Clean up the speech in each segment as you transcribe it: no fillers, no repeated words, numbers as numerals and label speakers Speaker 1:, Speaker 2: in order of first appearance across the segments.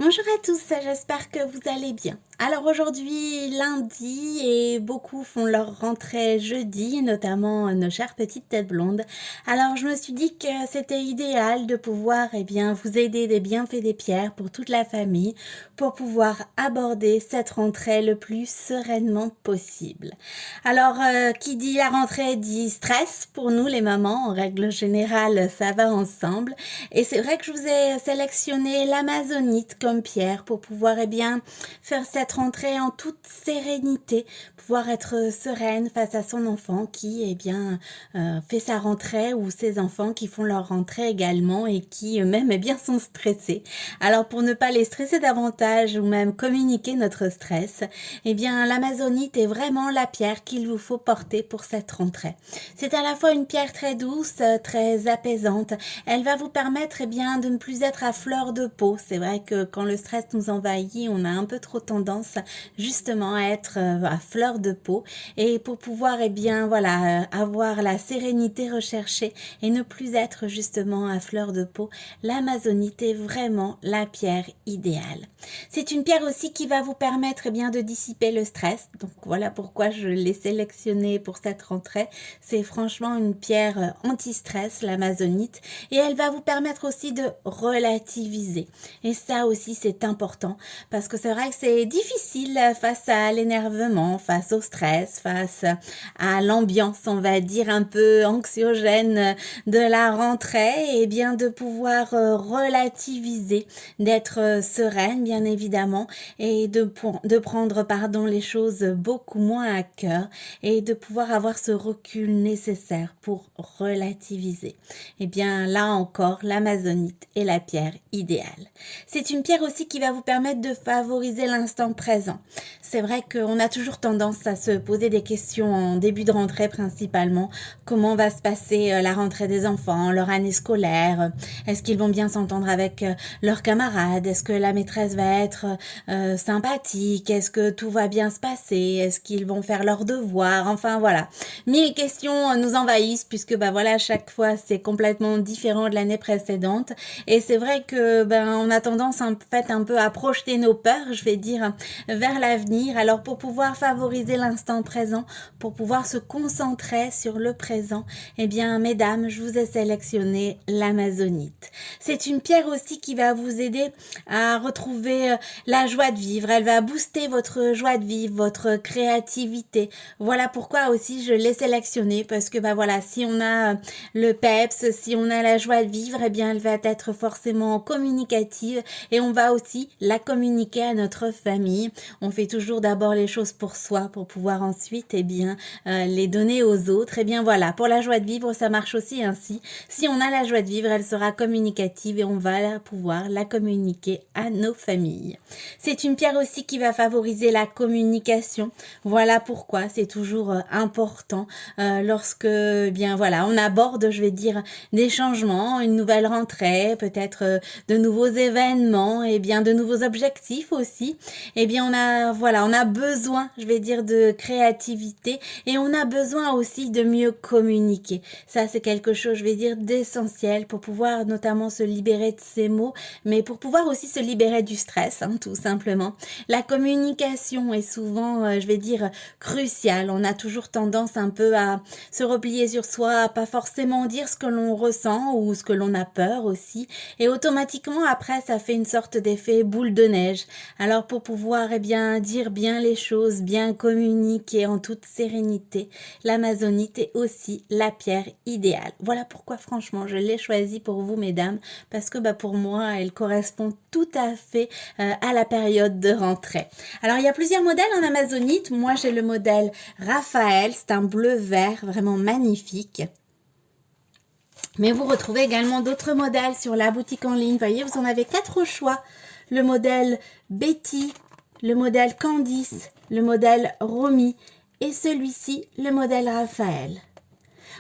Speaker 1: Bonjour à tous, j'espère que vous allez bien. Alors aujourd'hui lundi et beaucoup font leur rentrée jeudi, notamment nos chères petites têtes blondes. Alors je me suis dit que c'était idéal de pouvoir vous aider des bienfaits des pierres pour toute la famille pour pouvoir aborder cette rentrée le plus sereinement possible. Alors qui dit la rentrée dit stress pour nous les mamans, en règle générale ça va ensemble. Et c'est vrai que je vous ai sélectionné l'amazonite comme pierre pour pouvoir faire cette rentrée en toute sérénité, pouvoir être sereine face à son enfant qui fait sa rentrée ou ses enfants qui font leur rentrée également et qui eux-mêmes sont stressés. Alors pour ne pas les stresser davantage ou même communiquer notre stress, l'amazonite est vraiment la pierre qu'il vous faut porter pour cette rentrée. C'est à la fois une pierre très douce, très apaisante. Elle va vous permettre de ne plus être à fleur de peau. C'est vrai que quand le stress nous envahit, on a un peu trop tendance justement à être à fleur de peau. Et pour pouvoir avoir la sérénité recherchée et ne plus être justement à fleur de peau, l'amazonite est vraiment la pierre idéale. C'est une pierre aussi qui va vous permettre de dissiper le stress. Donc voilà pourquoi je l'ai sélectionnée pour cette rentrée. C'est franchement une pierre anti-stress, l'amazonite, et elle va vous permettre aussi de relativiser. Et ça aussi c'est important parce que c'est vrai que c'est difficile face à l'énervement, face au stress, face à l'ambiance, on va dire un peu anxiogène de la rentrée, et de pouvoir relativiser, d'être sereine bien évidemment, et de prendre les choses beaucoup moins à cœur et de pouvoir avoir ce recul nécessaire pour relativiser. Là encore, l'amazonite est la pierre idéale. C'est une pierre aussi qui va vous permettre de favoriser l'instant présent. C'est vrai qu'on a toujours tendance à se poser des questions en début de rentrée principalement. Comment va se passer la rentrée des enfants, leur année scolaire? Est-ce qu'ils vont bien s'entendre avec leurs camarades? Est-ce que la maîtresse va être sympathique? Est-ce que tout va bien se passer? Est-ce qu'ils vont faire leurs devoirs? Enfin voilà, 1000 questions nous envahissent puisque chaque fois c'est complètement différent de l'année précédente, et c'est vrai que on a tendance en fait un peu à projeter nos peurs, je vais dire, vers l'avenir. Alors pour pouvoir favoriser l'instant présent, pour pouvoir se concentrer sur le présent, mesdames, je vous ai sélectionné l'amazonite. C'est une pierre aussi qui va vous aider à retrouver la joie de vivre. Elle va booster votre joie de vivre, votre créativité. Voilà pourquoi aussi je l'ai sélectionnée, parce que si on a le peps, si on a la joie de vivre, elle va être forcément communicative, et on va aussi la communiquer à notre famille. On fait toujours d'abord les choses pour soi pour pouvoir ensuite les donner aux autres. Voilà, pour la joie de vivre, ça marche aussi ainsi. Si on a la joie de vivre, elle sera communicative et on va pouvoir la communiquer à nos familles. C'est une pierre aussi qui va favoriser la communication. Voilà pourquoi c'est toujours important lorsque on aborde, je vais dire, des changements, une nouvelle rentrée, peut-être de nouveaux événements, et de nouveaux objectifs aussi. On a besoin, je vais dire, de créativité, et on a besoin aussi de mieux communiquer. Ça c'est quelque chose, je vais dire, d'essentiel pour pouvoir notamment se libérer de ces mots, mais pour pouvoir aussi se libérer du stress, tout simplement. La communication est souvent, je vais dire, cruciale. On a toujours tendance un peu à se replier sur soi, à pas forcément dire ce que l'on ressent ou ce que l'on a peur aussi. Et automatiquement, après, ça fait une sorte d'effet boule de neige. Alors, pour pouvoir, dire bien les choses, bien communiquer en toute sérénité, l'amazonite est aussi la pierre idéale. Voilà pourquoi, franchement, je l'ai choisie pour vous, mesdames, parce que pour moi, elle correspond tout à fait à la période de rentrée. Alors, il y a plusieurs modèles en amazonite. Moi, j'ai le modèle Raphaël. C'est un bleu-vert vraiment magnifique. Mais vous retrouvez également d'autres modèles sur la boutique en ligne. Vous voyez, vous en avez 4 au choix. Le modèle Betty, le modèle Candice, le modèle Romy et celui-ci, le modèle Raphaël.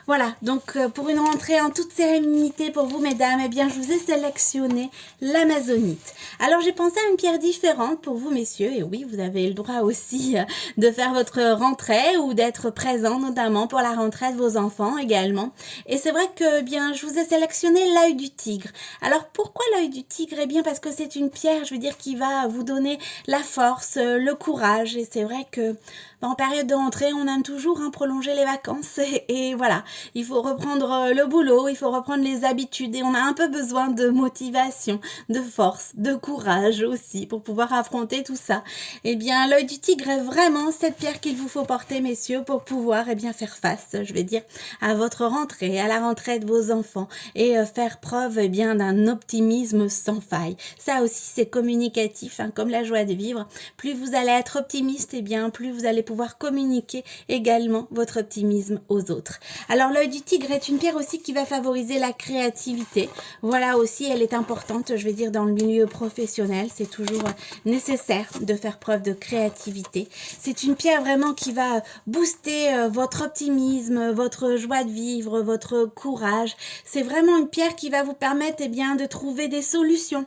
Speaker 1: Voilà, donc pour une rentrée en toute sérénité pour vous, mesdames, eh bien, je vous ai sélectionné l'amazonite. Alors, j'ai pensé à une pierre différente pour vous, messieurs, et oui, vous avez le droit aussi de faire votre rentrée ou d'être présent, notamment pour la rentrée de vos enfants également. Et c'est vrai que, eh bien, je vous ai sélectionné l'œil du tigre. Alors, pourquoi l'œil du tigre? Eh bien, parce que c'est une pierre, je veux dire, qui va vous donner la force, le courage, et c'est vrai que en période de rentrée, on aime toujours prolonger les vacances et voilà, il faut reprendre le boulot, il faut reprendre les habitudes et on a un peu besoin de motivation, de force, de courage aussi pour pouvoir affronter tout ça. Eh bien, l'œil du tigre est vraiment cette pierre qu'il vous faut porter, messieurs, pour pouvoir bien faire face, je vais dire, à votre rentrée, à la rentrée de vos enfants et faire preuve bien d'un optimisme sans faille. Ça aussi, c'est communicatif, comme la joie de vivre. Plus vous allez être optimiste, bien plus vous allez pouvoir communiquer également votre optimisme aux autres. Alors l'œil du tigre est une pierre aussi qui va favoriser la créativité. Voilà aussi, elle est importante, je vais dire, dans le milieu professionnel. C'est toujours nécessaire de faire preuve de créativité. C'est une pierre vraiment qui va booster votre optimisme, votre joie de vivre, votre courage. C'est vraiment une pierre qui va vous permettre bien, de trouver des solutions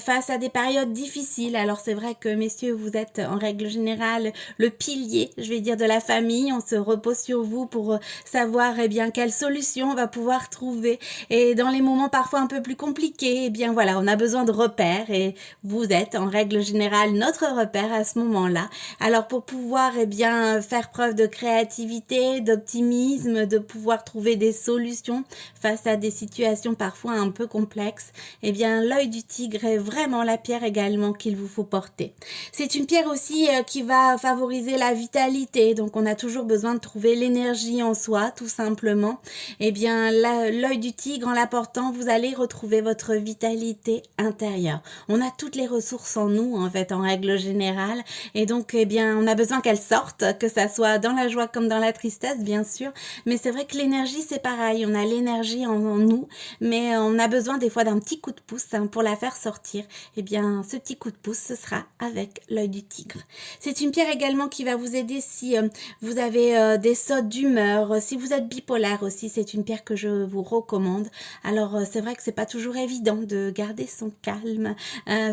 Speaker 1: face à des périodes difficiles. Alors c'est vrai que, messieurs, vous êtes en règle générale le pilier, je vais dire, de la famille. On se repose sur vous pour savoir bien quelle solution on va pouvoir trouver. Et dans les moments parfois un peu plus compliqués, bien voilà, on a besoin de repères et vous êtes en règle générale notre repère à ce moment-là. Alors pour pouvoir bien faire preuve de créativité, d'optimisme, de pouvoir trouver des solutions face à des situations parfois un peu complexes, bien l'œil du tigre est vraiment la pierre également qu'il vous faut porter. C'est une pierre aussi qui va favoriser la vitalité, donc on a toujours besoin de trouver l'énergie en soi, tout simplement. Bien l'œil du tigre, en l'apportant, vous allez retrouver votre vitalité intérieure. On a toutes les ressources en nous, en fait, en règle générale, et donc bien on a besoin qu'elles sortent, que ça soit dans la joie comme dans la tristesse, bien sûr, mais c'est vrai que l'énergie, c'est pareil, on a l'énergie en nous, mais on a besoin des fois d'un petit coup de pouce pour la faire sortir. Bien ce petit coup de pouce, ce sera avec l'œil du tigre. C'est une pierre également qui va vous aider si vous avez des sautes d'humeur, si vous êtes bipolaire aussi, c'est une pierre que je vous recommande. Alors c'est vrai que c'est pas toujours évident de garder son calme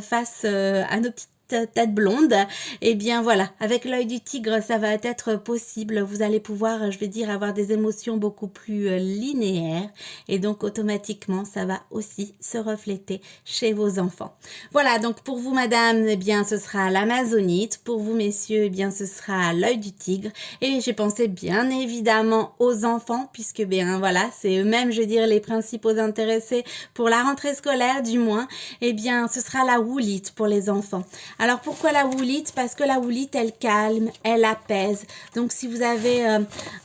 Speaker 1: face à nos petites tête blonde, bien voilà, avec l'œil du tigre, ça va être possible. Vous allez pouvoir, je vais dire, avoir des émotions beaucoup plus linéaires et donc automatiquement, ça va aussi se refléter chez vos enfants. Voilà, donc pour vous, madame, bien, ce sera l'amazonite. Pour vous, messieurs, bien, ce sera l'œil du tigre. Et j'ai pensé bien évidemment aux enfants, puisque bien voilà, c'est eux-mêmes, je veux dire, les principaux intéressés pour la rentrée scolaire, du moins. Bien, ce sera la woolite pour les enfants. Alors pourquoi la woolite? Parce que la woolite, elle calme, elle apaise. Donc si vous avez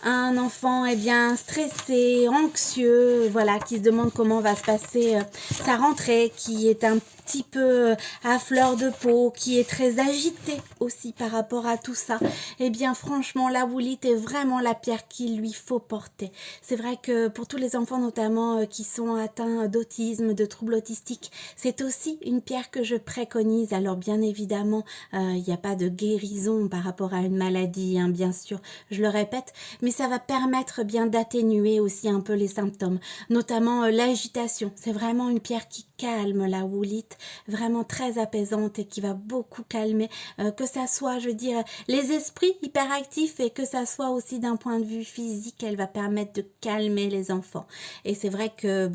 Speaker 1: un enfant bien stressé, anxieux, voilà, qui se demande comment va se passer sa rentrée, qui est un petit peu à fleur de peau, qui est très agité aussi par rapport à tout ça, bien franchement la woolite est vraiment la pierre qu'il lui faut porter. C'est vrai que pour tous les enfants notamment qui sont atteints d'autisme, de troubles autistiques, c'est aussi une pierre que je préconise. Alors bien évidemment il n'y a pas de guérison par rapport à une maladie, bien sûr, je le répète, mais ça va permettre bien d'atténuer aussi un peu les symptômes, notamment l'agitation. C'est vraiment une pierre qui calme, la woolite, vraiment très apaisante et qui va beaucoup calmer, que ça soit, je veux dire, les esprits hyperactifs et que ça soit aussi d'un point de vue physique, elle va permettre de calmer les enfants. Et c'est vrai que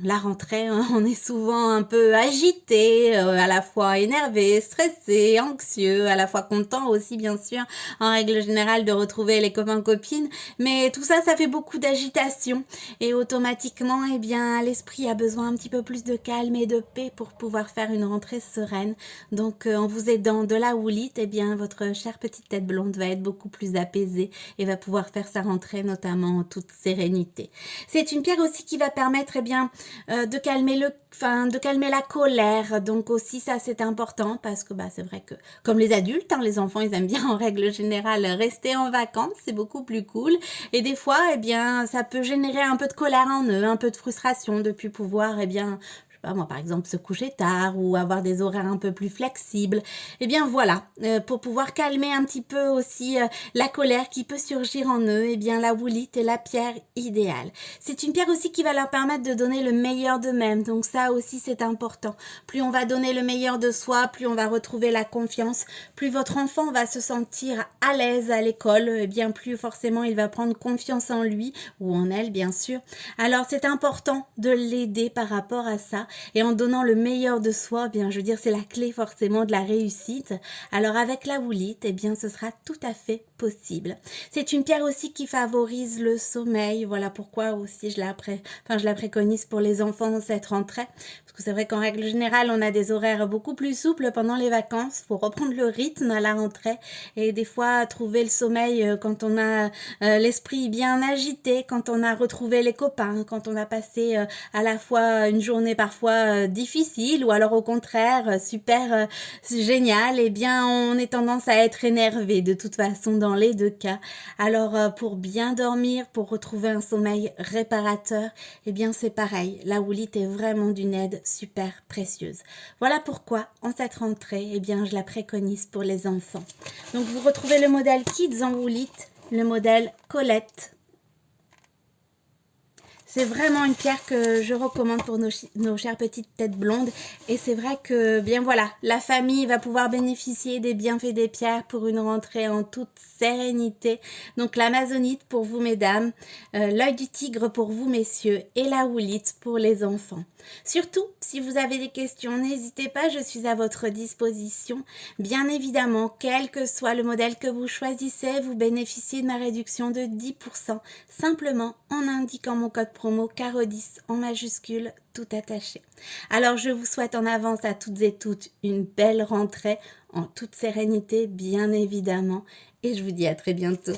Speaker 1: la rentrée, on est souvent un peu agité, à la fois énervé, stressé, anxieux, à la fois content aussi bien sûr, en règle générale de retrouver les copains-copines, mais tout ça, ça fait beaucoup d'agitation et automatiquement, bien l'esprit a besoin un petit peu plus de calme et de paix pour pouvoir faire une rentrée sereine. Donc en vous aidant de la woolite, bien votre chère petite tête blonde va être beaucoup plus apaisée et va pouvoir faire sa rentrée notamment en toute sérénité. C'est une pierre aussi qui va permettre bien de calmer de calmer la colère, donc aussi ça c'est important parce que c'est vrai que comme les adultes, les enfants ils aiment bien en règle générale rester en vacances, c'est beaucoup plus cool et des fois bien ça peut générer un peu de colère en eux, un peu de frustration de plus pouvoir bien pas moi, par exemple se coucher tard ou avoir des horaires un peu plus flexibles. Eh bien voilà, pour pouvoir calmer un petit peu aussi la colère qui peut surgir en eux, eh bien la woolite est la pierre idéale. C'est une pierre aussi qui va leur permettre de donner le meilleur d'eux-mêmes, donc ça aussi c'est important. Plus on va donner le meilleur de soi, plus on va retrouver la confiance, plus votre enfant va se sentir à l'aise à l'école, eh bien plus forcément il va prendre confiance en lui ou en elle bien sûr. Alors c'est important de l'aider par rapport à ça et en donnant le meilleur de soi, eh bien je veux dire c'est la clé forcément de la réussite. Alors avec la woolite, eh bien ce sera tout à fait possible. C'est une pierre aussi qui favorise le sommeil, voilà pourquoi aussi je la préconise pour les enfants cette rentrée, parce que c'est vrai qu'en règle générale on a des horaires beaucoup plus souples pendant les vacances, il faut reprendre le rythme à la rentrée et des fois trouver le sommeil quand on a l'esprit bien agité, quand on a retrouvé les copains, quand on a passé à la fois une journée parfois difficile ou alors au contraire super génial, eh bien on est tendance à être énervé de toute façon dans les deux cas. Alors pour bien dormir, pour retrouver un sommeil réparateur, eh bien c'est pareil, la woolite est vraiment d'une aide super précieuse. Voilà pourquoi en cette rentrée, eh bien je la préconise pour les enfants. Donc vous retrouvez le modèle Kids en woolite, le modèle Colette. C'est vraiment une pierre que je recommande pour nos chères petites têtes blondes. Et c'est vrai que, bien voilà, la famille va pouvoir bénéficier des bienfaits des pierres pour une rentrée en toute sérénité. Donc l'amazonite pour vous mesdames, l'œil du tigre pour vous messieurs et la woolite pour les enfants. Surtout, si vous avez des questions, n'hésitez pas, je suis à votre disposition. Bien évidemment, quel que soit le modèle que vous choisissez, vous bénéficiez de ma réduction de 10%, simplement en indiquant mon code promo CARO10 en majuscule, tout attaché. Alors je vous souhaite en avance à toutes et toutes une belle rentrée, en toute sérénité bien évidemment, et je vous dis à très bientôt.